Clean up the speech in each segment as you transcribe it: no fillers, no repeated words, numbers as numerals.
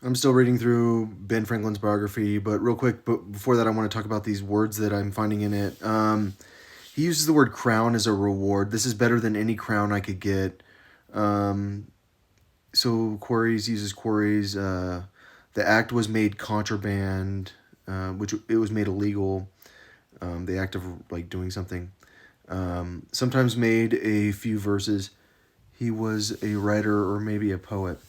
I'm still reading through Ben Franklin's biography, but real quick, but before that, I want to talk about these words that I'm finding in it. He uses the word crown as a reward. This is better than any crown I could get. Um, so quarries uses quarries. The act was made contraband, which it was made illegal. The act of like doing something. Sometimes made a few verses. He was a writer or maybe a poet.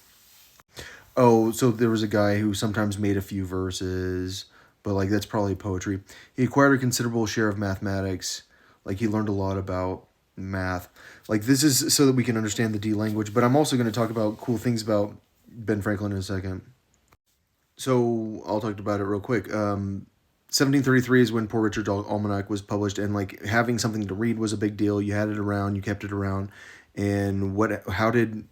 Oh, so there was a guy who sometimes made a few verses, but like that's probably poetry. He acquired a considerable share of mathematics. Like he learned a lot about math. Like this is so that we can understand the D language, but I'm also going to talk about cool things about Ben Franklin in a second. So I'll talk about it real quick. 1733 is when Poor Richard's Almanac was published, and like having something to read was a big deal. You had it around, you kept it around, and how did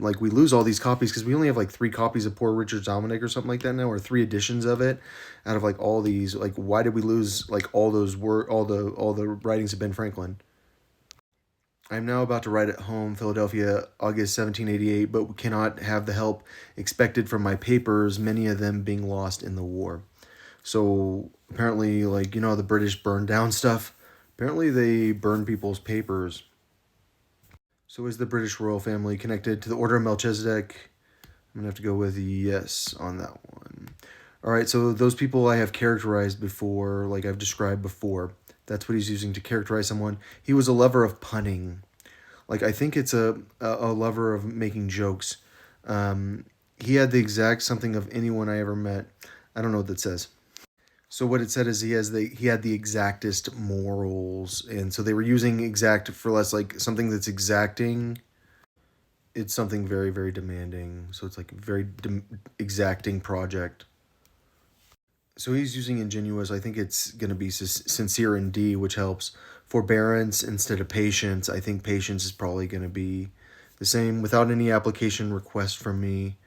like we lose all these copies because we only have like three copies of Poor Richard's Almanac or something like that now, or three editions of it, out of like all these. Like, why did we lose like all the writings of Ben Franklin? I'm now about to write at home, Philadelphia, August 1788, but cannot have the help expected from my papers, many of them being lost in the war. So apparently, like, the British burned down stuff. Apparently, they burned people's papers. So is the British royal family connected to the Order of Melchizedek? I'm gonna have to go with yes on that one. All right, so those people I have characterized before, like I've described before, that's what he's using to characterize someone. He was a lover of punning. Like I think it's a lover of making jokes. He had the exact something of anyone I ever met. I don't know what that says. So what it said is he had the exactest morals, and so they were using exact for less like something that's exacting. It's something very very demanding. So it's like a very exacting project. So he's using ingenuous. I think it's going to be sincere in D, which helps. Forbearance instead of patience. I think patience is probably going to be the same without any application request from me.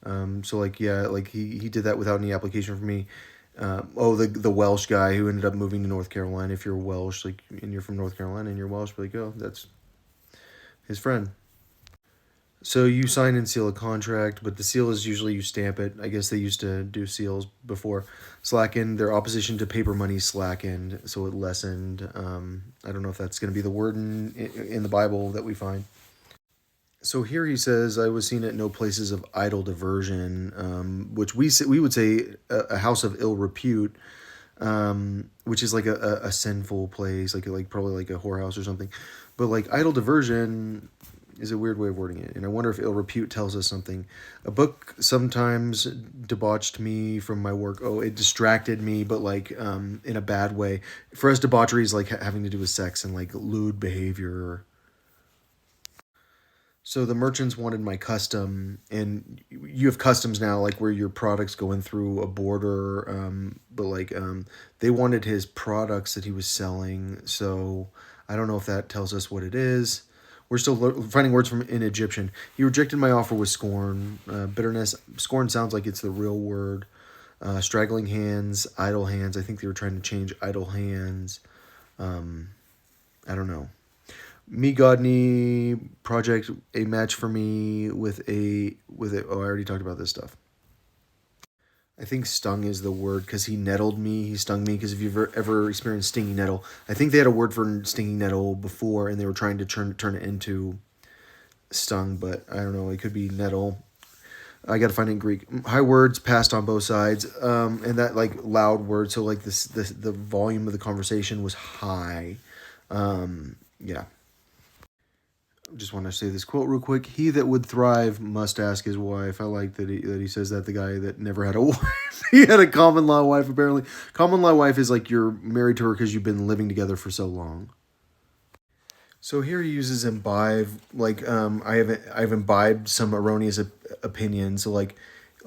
So like yeah, like he did that without any application from me. The Welsh guy who ended up moving to North Carolina. If you're Welsh, like and you're from North Carolina and you're Welsh, be like, oh, that's his friend. So you sign and seal a contract, but the seal is usually you stamp it. I guess they used to do seals before. Slackened, their opposition to paper money slackened, so it lessened. I don't know if that's going to be the word in the Bible that we find. So here he says, "I was seen at no places of idle diversion," which we would say a house of ill repute, which is like a sinful place, like probably like a whorehouse or something. But like idle diversion is a weird way of wording it, and I wonder if ill repute tells us something. A book sometimes debauched me from my work. Oh, it distracted me, but like in a bad way. For us, debauchery is like having to do with sex and like lewd behavior. So the merchants wanted my custom, and you have customs now, like where your products go in through a border. But like they wanted his products that he was selling. So I don't know if that tells us what it is. We're still finding words from in Egyptian. He rejected my offer with scorn, bitterness. Scorn sounds like it's the real word. Straggling hands, idle hands. I think they were trying to change idle hands. I don't know. Me Godney project a match for me with a. Oh, I already talked about this stuff. I think stung is the word because he nettled me. He stung me because if you've ever experienced stinging nettle, I think they had a word for stinging nettle before, and they were trying to turn it into stung, but I don't know. It could be nettle. I got to find it in Greek. High words passed on both sides, and that like loud words. So like this the volume of the conversation was high. Yeah. Just want to say this quote real quick. He that would thrive must ask his wife. I like that he says that the guy that never had a wife. He had a common law wife apparently. Common law wife is like you're married to her because you've been living together for so long. So here he uses imbibe. Like I've imbibed some erroneous opinions. So like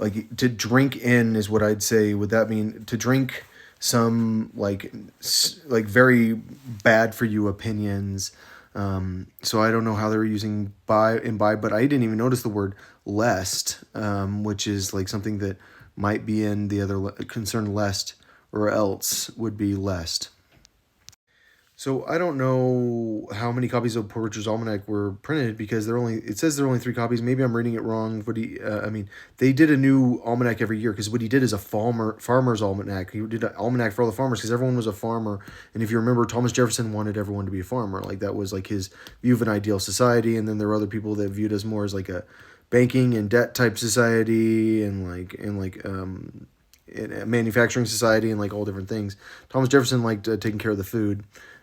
to drink in is what I'd say. Would that mean to drink some like very bad for you opinions? So I don't know how they were using imbibe, but I didn't even notice the word lest, which is like something that might be in the other concern lest or else would be lest. So I don't know how many copies of Poor Richard's Almanac were printed because it says there are only 3 copies. Maybe I'm reading it wrong. But I mean, they did a new almanac every year because what he did is a farmer's almanac. He did an almanac for all the farmers because everyone was a farmer. And if you remember, Thomas Jefferson wanted everyone to be a farmer. Like that was like his view of an ideal society. And then there were other people that viewed us more as like a banking and debt type society and a manufacturing society and like all different things. Thomas Jefferson liked taking care of the food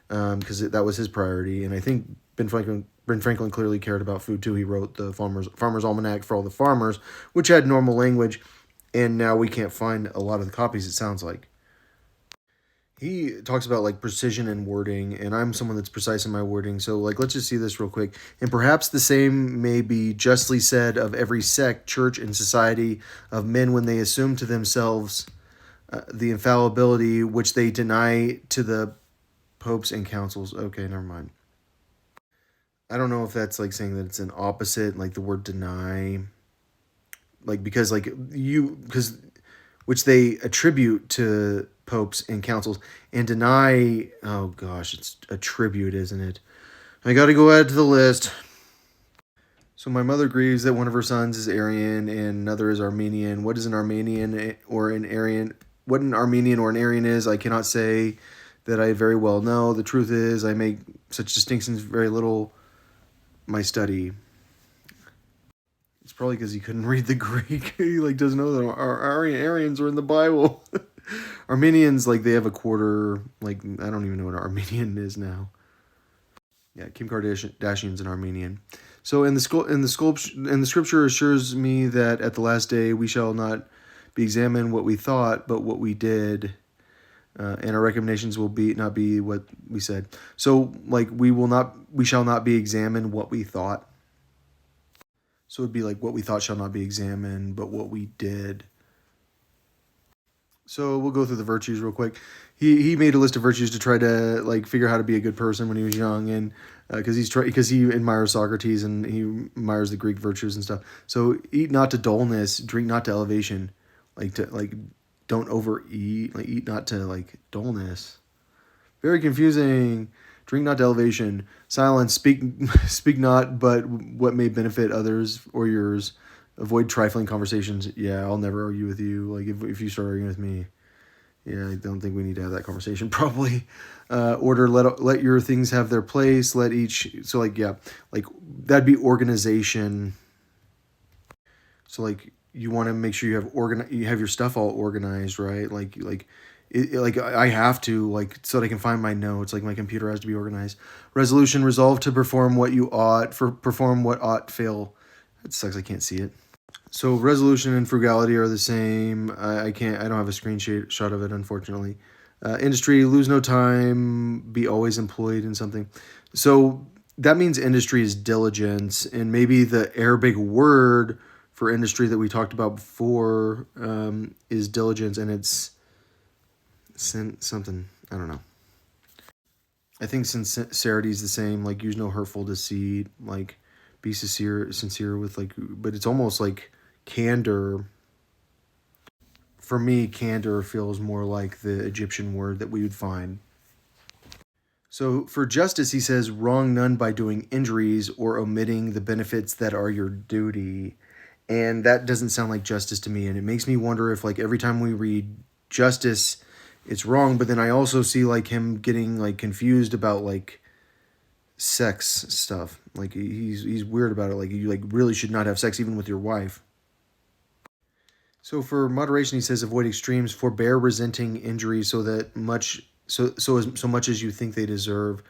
because that was his priority. And I think Ben Franklin clearly cared about food too. He wrote the Farmer's Almanac for all the farmers, which had normal language, and now we can't find a lot of the copies. It sounds like he talks about like precision and wording, and I'm someone that's precise in my wording. So like, let's just see this real quick. And perhaps the same may be justly said of every sect, church, and society of men when they assume to themselves the infallibility which they deny to the popes and councils. Okay, never mind. I don't know if that's like saying that it's an opposite, like the word deny, like because which they attribute to popes and councils and deny. Oh gosh, it's attribute, isn't it? I got to go add to the list. So my mother grieves that one of her sons is Arian and another is Armenian. What is an Armenian or an Arian? What an Armenian or an Arian is, I cannot say that I very well know. The truth is, I make such distinctions very little my study. It's probably because he couldn't read the Greek. He like doesn't know that our Aryans are in the Bible. Armenians like they have a quarter. Like I don't even know what an Armenian is now. Yeah, Kim Kardashian's an Armenian. So in the scripture assures me that at the last day we shall not be examined what we thought, but what we did. And our recommendations will not be what we said. So like we shall not be examined what we thought. So it'd be like what we thought shall not be examined, but what we did. So we'll go through the virtues real quick. He made a list of virtues to try to like figure out how to be a good person when he was young, and because he admires Socrates and he admires the Greek virtues and stuff. So eat not to dullness, drink not to elevation, like don't overeat, like eat not to like dullness. Very confusing. Drink not to elevation. Silence. Speak not, but what may benefit others or yours. Avoid trifling conversations. Yeah, I'll never argue with you. Like if you start arguing with me, yeah, I don't think we need to have that conversation. Probably. Order. Let your things have their place. Let each. So like yeah, like that'd be organization. So like you want to make sure you have your stuff all organized, right? Like I have to like so that I can find my notes. Like my computer has to be organized. Resolution: resolve to perform what you ought. Perform what ought fail. It sucks. I can't see it. So resolution and frugality are the same. I can't. I don't have a screenshot of it, unfortunately. Industry: lose no time. Be always employed in something. So that means industry is diligence, and maybe the Arabic word for industry that we talked about before is diligence, and it's something. I don't know. I think sincerity is the same. Like use no hurtful deceit. Like be sincere with like. But it's almost like candor. For me, candor feels more like the Egyptian word that we would find. So for justice, he says, wrong none by doing injuries or omitting the benefits that are your duty. And that doesn't sound like justice to me. And it makes me wonder if like every time we read justice, it's wrong. But then I also see like him getting like confused about like sex stuff. Like he's weird about it. Like you like really should not have sex even with your wife. So for moderation, he says avoid extremes, forbear resenting injuries so much as you think they deserve.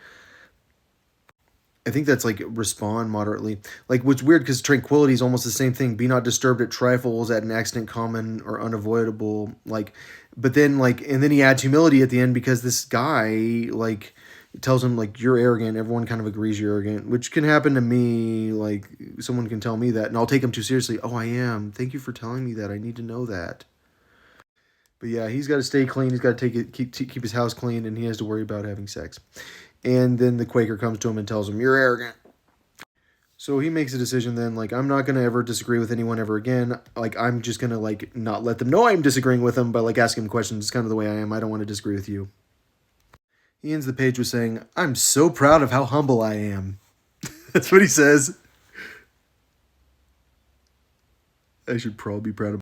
I think that's like respond moderately. Like what's weird because tranquility is almost the same thing. Be not disturbed at trifles, at an accident common or unavoidable. Like, but then like, and then he adds humility at the end because this guy like tells him like you're arrogant. Everyone kind of agrees you're arrogant, which can happen to me. Like someone can tell me that, and I'll take him too seriously. Oh, I am. Thank you for telling me that. I need to know that. But yeah, he's got to stay clean. He's got to keep his house clean, and he has to worry about having sex. And then the Quaker comes to him and tells him, "You're arrogant." So he makes a decision then, like, I'm not going to ever disagree with anyone ever again. Like, I'm just going to, like, not let them know I'm disagreeing with them by, like, asking them questions. It's kind of the way I am. I don't want to disagree with you. He ends the page with saying, "I'm so proud of how humble I am." That's what he says. I should probably be proud of